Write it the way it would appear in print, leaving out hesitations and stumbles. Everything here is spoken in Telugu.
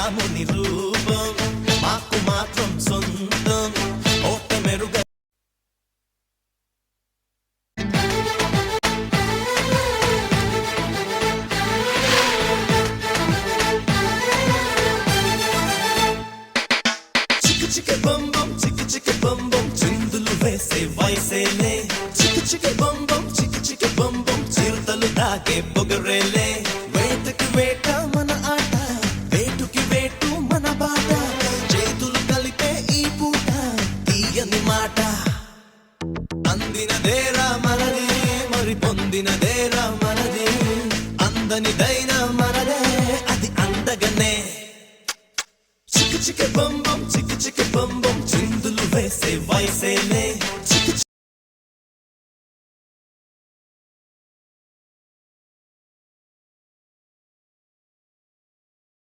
రాముని రూపం మాకు మాత్రం సొంతం ఓట మెరుగ చిక్కి బం బం చిందులు వేసే వయసేలే చిక్కి బం బం చిరుతలు దాగే పొగరేలే వేటకి వేట మన ఆట వేటుకి వేటు మన బాట చేతులు కలిపే ఈ పూట తీయని మాట అందినదేరా మనది మరి పొందినదేరా మనది అందనిదైనా మనదే అది అందగనే చిక్కి బం బం చిందులు వేసే వయసేలే